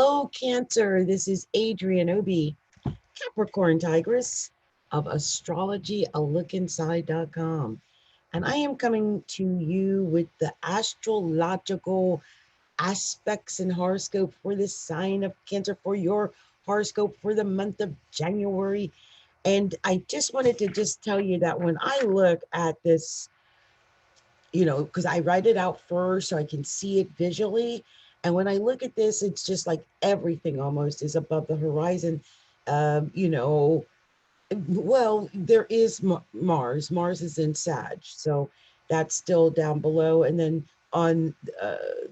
Hello, Cancer. This is Adrienne Obi, Capricorntigress of Astrology, a look inside.com. And I am coming to you with the astrological aspects and horoscope for the sign of Cancer, for your horoscope for the month of January. And I just wanted to just tell you that when I look at this, because I write it out first so I can see it visually. And when I look at this, it's just like everything almost is above the horizon. Um, you know, well, there is Mars. Mars is in Sag, so that's still down below. And then on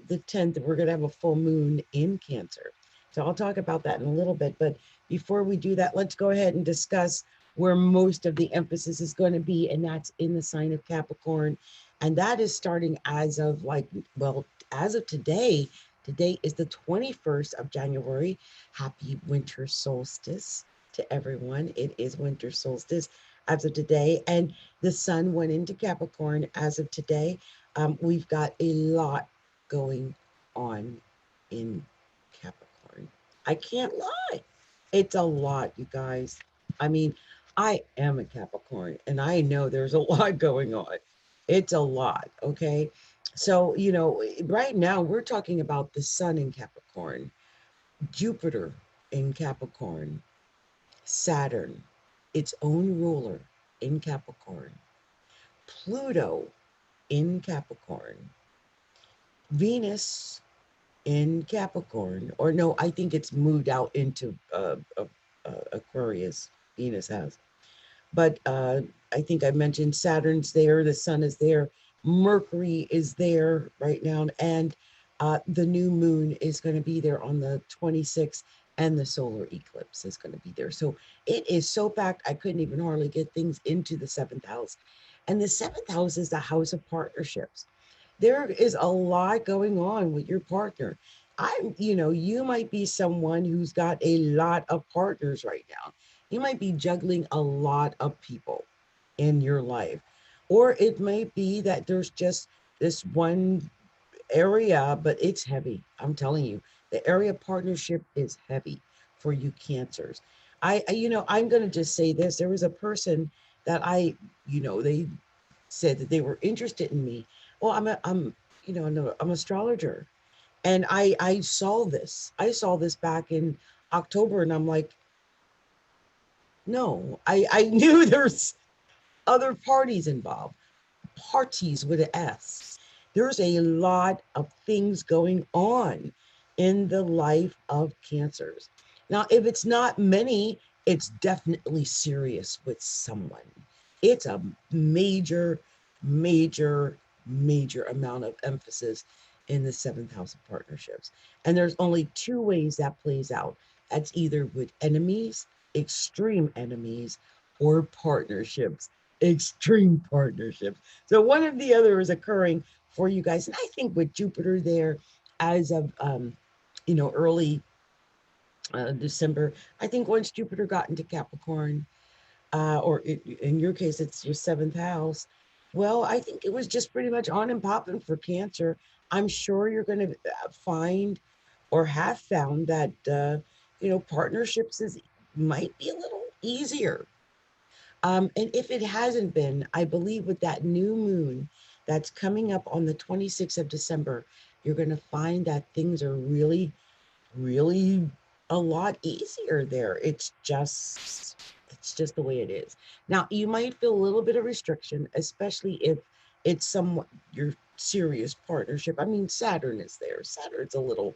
the 10th, we're going to have a full moon in Cancer. So I'll talk about that in a little bit. But before we do that, let's go ahead and discuss where most of the emphasis is going to be, and that's in the sign of Capricorn. And that is starting as of as of today. Today is the 21st of January. Happy winter solstice to everyone. It is winter solstice as of today, and the sun went into Capricorn as of today. We've got a lot going on in Capricorn. I can't lie. It's a lot, you guys. I mean, I am a Capricorn and I know there's a lot going on. It's a lot, okay? So, right now we're talking about the sun in Capricorn, Jupiter in Capricorn, Saturn, its own ruler in Capricorn, Pluto in Capricorn, Venus in Capricorn, or no, I think it's moved out into Aquarius, Venus has. But I think I mentioned Saturn's there, the sun is there, Mercury is there right now, and the new moon is going to be there on the 26th, and the solar eclipse is going to be there. So it is so packed, I couldn't even hardly get things into the seventh house. And the seventh house is the house of partnerships. There is a lot going on with your partner. You might be someone who's got a lot of partners right now. You might be juggling a lot of people in your life. Or it may be that there's just this one area, but it's heavy. I'm telling you, the area of partnership is heavy for you cancers. I'm going to just say this. There was a person that they said that they were interested in me. Well, I'm an astrologer, and I saw this back in October, and I'm like, no, I knew there's other parties involved, parties with an S. There's a lot of things going on in the life of cancers. Now, if it's not many, it's definitely serious with someone. It's a major, major, major amount of emphasis in the seventh house of partnerships. And there's only two ways that plays out. That's either with enemies, extreme enemies, or partnerships, extreme partnerships. So one of the other is occurring for you guys. And I think with Jupiter there as of, early December, I think once Jupiter got into Capricorn, in your case, it's your seventh house. Well, I think it was just pretty much on and popping for Cancer. I'm sure you're going to find or have found that, partnerships might be a little easier. And if it hasn't been, I believe with that new moon that's coming up on the 26th of December, you're going to find that things are really, really a lot easier there. It's just the way it is. Now, you might feel a little bit of restriction, especially if it's somewhat your serious partnership. I mean, Saturn is there. Saturn's a little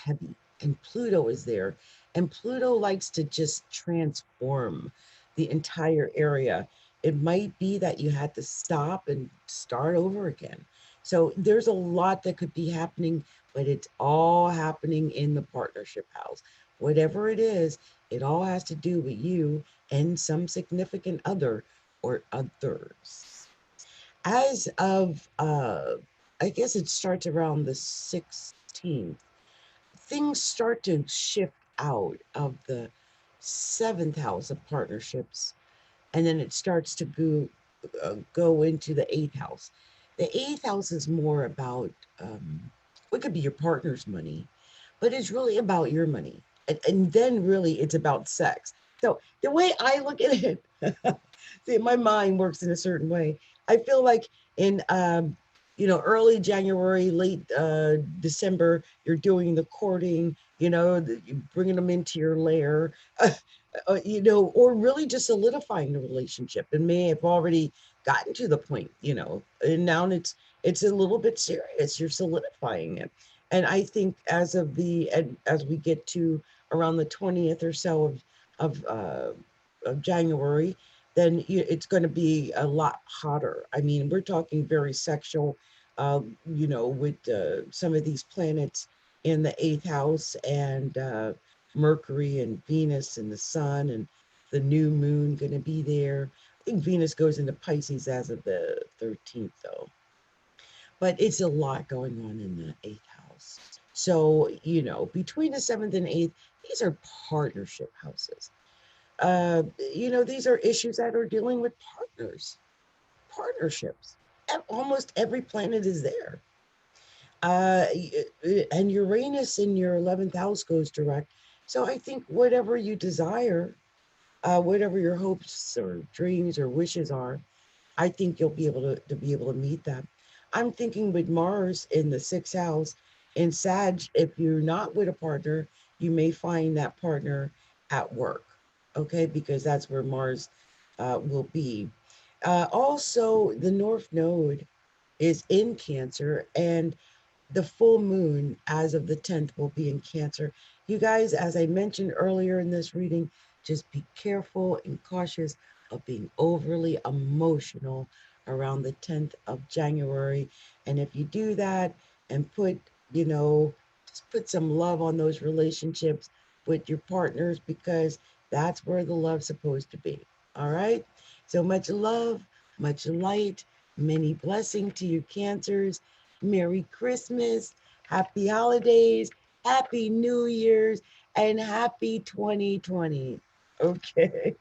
heavy, and Pluto is there. And Pluto likes to just transform the entire area. It might be that you had to stop and start over again. So there's a lot that could be happening, but it's all happening in the partnership house. Whatever it is, it all has to do with you and some significant other or others. As of, I guess it starts around the 16th, things start to shift out of the seventh house of partnerships, and then it starts to go into the eighth house. The eighth house is more about what could be your partner's money, but it's really about your money. And then really it's about sex. So the way I look at it, see, my mind works in a certain way. I feel like in early January, late December, you're doing the courting, you bringing them into your lair, or really just solidifying the relationship, and may have already gotten to the point, and now it's a little bit serious. You're solidifying it. And I think as we get to around the 20th or so of January, then it's going to be a lot hotter. I mean, we're talking very sexual, with some of these planets in the eighth house, and Mercury and Venus and the sun and the new moon going to be there. I think Venus goes into Pisces as of the 13th, though. But it's a lot going on in the eighth house. So, between the seventh and eighth, these are partnership houses. These are issues that are dealing with partnerships. Almost every planet is there. And Uranus in your 11th house goes direct. So I think whatever you desire, whatever your hopes or dreams or wishes are, I think you'll be able to meet them. I'm thinking with Mars in the sixth house in Sag, if you're not with a partner, you may find that partner at work, okay? Because that's where Mars will be. Also, the North Node is in Cancer, and the full moon as of the 10th will be in Cancer. You guys, as I mentioned earlier in this reading, just be careful and cautious of being overly emotional around the 10th of January. And if you do that and just put some love on those relationships with your partners, because that's where the love's supposed to be. All right? So much love, much light, many blessings to you, Cancers. Merry Christmas, Happy Holidays, Happy New Year's, and Happy 2020. Okay.